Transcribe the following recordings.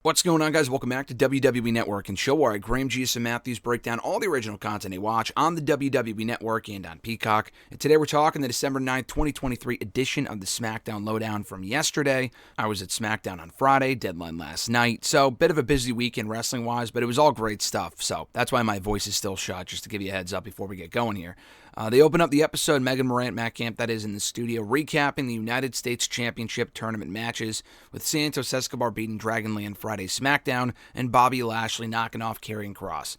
What's going on, guys? Welcome back to WWE Network and show where Graham G.S. and Matthews break down all the original content you watch on the WWE Network and on Peacock. And today we're talking the December 9th, 2023 edition of the SmackDown LowDown from yesterday. I was at SmackDown on Friday, deadline last night, so bit of a busy weekend wrestling-wise, but it was all great stuff, so that's why my voice is still shot, just to give you a heads up before we get going here. They open up the episode, Megan Morant, Matt Camp, that is, in the studio, recapping the United States Championship Tournament matches, with Santos Escobar beating Dragon Lee on Friday's SmackDown, and Bobby Lashley knocking off Karrion Kross.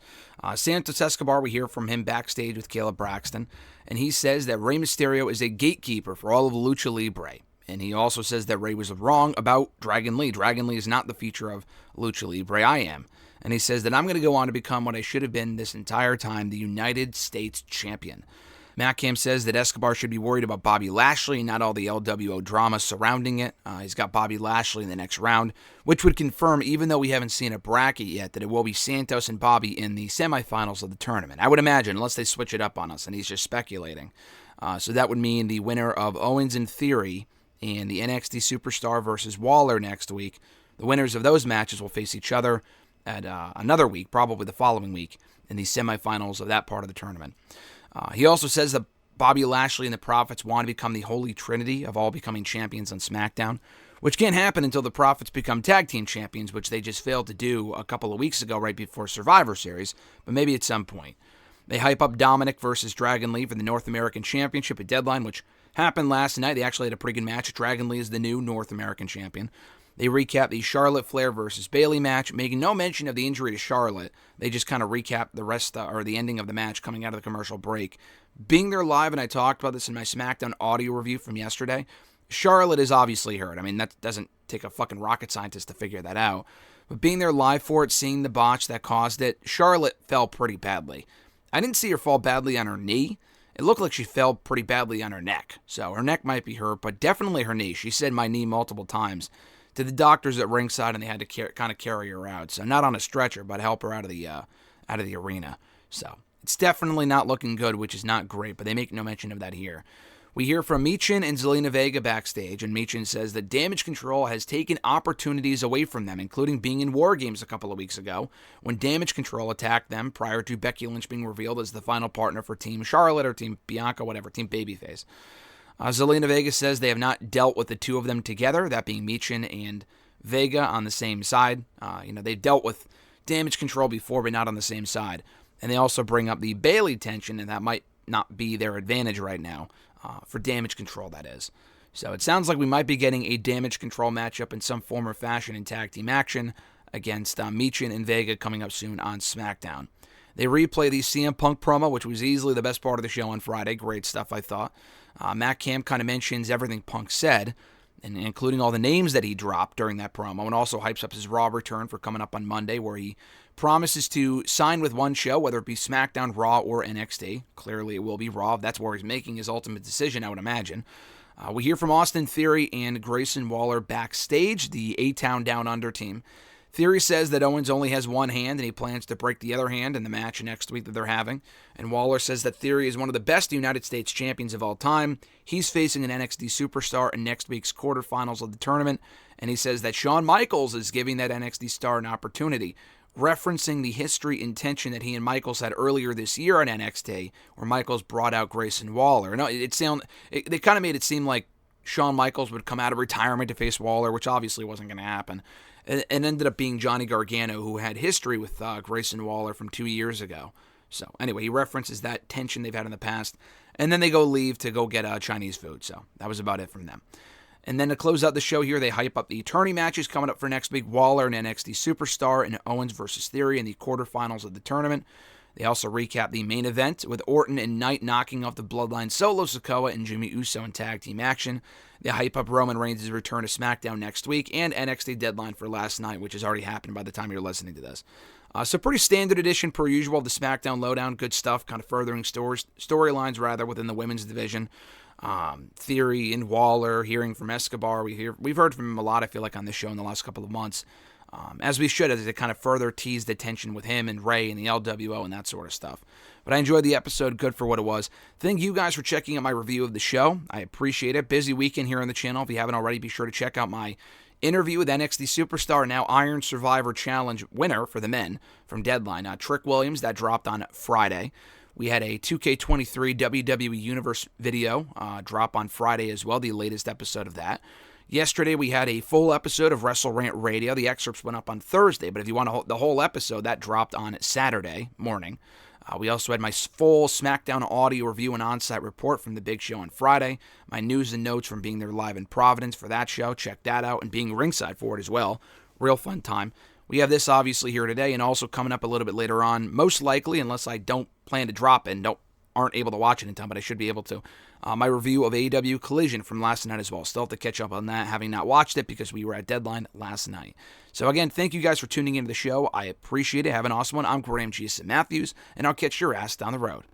Santos Escobar, we hear from him backstage with Caleb Braxton, and he says that Rey Mysterio is a gatekeeper for all of Lucha Libre. And he also says that Rey was wrong about Dragon Lee. Dragon Lee is not the feature of Lucha Libre, I am. And he says that I'm going to go on to become what I should have been this entire time, the United States Champion. Matt Camp says that Escobar should be worried about Bobby Lashley, not all the LWO drama surrounding it. He's got Bobby Lashley in the next round, which would confirm, even though we haven't seen a bracket yet, that it will be Santos and Bobby in the semifinals of the tournament. I would imagine, unless they switch it up on us, and he's just speculating. So that would mean the winner of Owens and Theory and the NXT Superstar versus Waller next week. The winners of those matches will face each other at another week, probably the following week, in the semifinals of that part of the tournament. He also says that Bobby Lashley and the Profits want to become the holy trinity of all becoming champions on SmackDown, which can't happen until the Profits become tag team champions, which they just failed to do a couple of weeks ago right before Survivor Series, but maybe at some point. They hype up Dominic versus Dragon Lee for the North American Championship at Deadline, which happened last night. They actually had a pretty good match. Dragon Lee is the new North American champion. They recap the Charlotte Flair versus Bayley match, making no mention of the injury to Charlotte. They just kind of recap the rest, or the ending of the match coming out of the commercial break. Being there live, and I talked about this in my SmackDown audio review from yesterday, Charlotte is obviously hurt. I mean, that doesn't take a fucking rocket scientist to figure that out. But being there live for it, seeing the botch that caused it, Charlotte fell pretty badly. I didn't see her fall badly on her knee. It looked like she fell pretty badly on her neck. So her neck might be hurt, but definitely her knee. She said my knee multiple times to the doctors at ringside, and they had to kind of carry her out. So not on a stretcher, but help her out of the arena. So it's definitely not looking good, which is not great, but they make no mention of that here. We hear from Michin and Zelina Vega backstage, and Michin says that Damage Control has taken opportunities away from them, including being in War Games a couple of weeks ago, when Damage Control attacked them prior to Becky Lynch being revealed as the final partner for Team Charlotte or Team Bianca, whatever, Team Babyface. Zelina Vega says they have not dealt with the two of them together, that being Michin and Vega on the same side. They've dealt with Damage Control before, but not on the same side. And they also bring up the Bayley tension, and that might not be their advantage right now, for Damage Control, that is. So it sounds like we might be getting a Damage Control matchup in some form or fashion in tag team action against Michin and Vega coming up soon on SmackDown. They replay the CM Punk promo, which was easily the best part of the show on Friday. Great stuff, I thought. Matt Camp kind of mentions everything Punk said, and including all the names that he dropped during that promo, and also hypes up his Raw return for coming up on Monday, where he promises to sign with one show, whether it be SmackDown, Raw, or NXT. Clearly, it will be Raw. That's where he's making his ultimate decision, I would imagine. We hear from Austin Theory and Grayson Waller backstage, the A-Town Down Under team. Theory says that Owens only has one hand and he plans to break the other hand in the match next week that they're having. And Waller says that Theory is one of the best United States champions of all time. He's facing an NXT superstar in next week's quarterfinals of the tournament. And he says that Shawn Michaels is giving that NXT star an opportunity, referencing the history and tension that he and Michaels had earlier this year on NXT, where Michaels brought out Grayson Waller. No, they kind of made it seem like Shawn Michaels would come out of retirement to face Waller, which obviously wasn't going to happen. It ended up being Johnny Gargano, who had history with Grayson Waller from 2 years ago. So anyway, he references that tension they've had in the past. And then they leave to go get Chinese food. So that was about it from them. And then to close out the show here, they hype up the attorney matches coming up for next week. Waller and NXT Superstar and Owens versus Theory in the quarterfinals of the tournament. They also recap the main event with Orton and Knight knocking off the Bloodline Solo Sikoa and Jimmy Uso in tag team action. They hype up Roman Reigns' return to SmackDown next week and NXT Deadline for last night, which has already happened by the time you're listening to this. So pretty standard edition per usual of the SmackDown Lowdown. Good stuff, kind of furthering storylines rather within the women's division. Theory and Waller, hearing from Escobar. We've heard from him a lot, I feel like, on this show in the last couple of months. As we should, as they kind of further tease the tension with him and Ray and the LWO and that sort of stuff. But I enjoyed the episode, good for what it was. Thank you guys for checking out my review of the show. I appreciate it. Busy weekend here on the channel. If you haven't already, be sure to check out my Interview with NXT superstar, now Iron Survivor Challenge winner for the men from Deadline. Trick Williams, that dropped on Friday. We had a 2K23 WWE Universe video drop on Friday as well, the latest episode of that. Yesterday, we had a full episode of WrestleRant Radio. The excerpts went up on Thursday, but if you want the whole episode, that dropped on Saturday morning. We also had my full SmackDown audio review and on-site report from the big show on Friday. My news and notes from being there live in Providence for that show. Check that out, and being ringside for it as well. Real fun time. We have this obviously here today, and also coming up a little bit later on, most likely, unless I don't plan to drop it and aren't able to watch it in time, but I should be able to. My review of AEW Collision from last night as well. Still have to catch up on that, having not watched it because we were at Deadline last night. So again, thank you guys for tuning into the show. I appreciate it. Have an awesome one. I'm Graham G. Matthews, and I'll catch your ass down the road.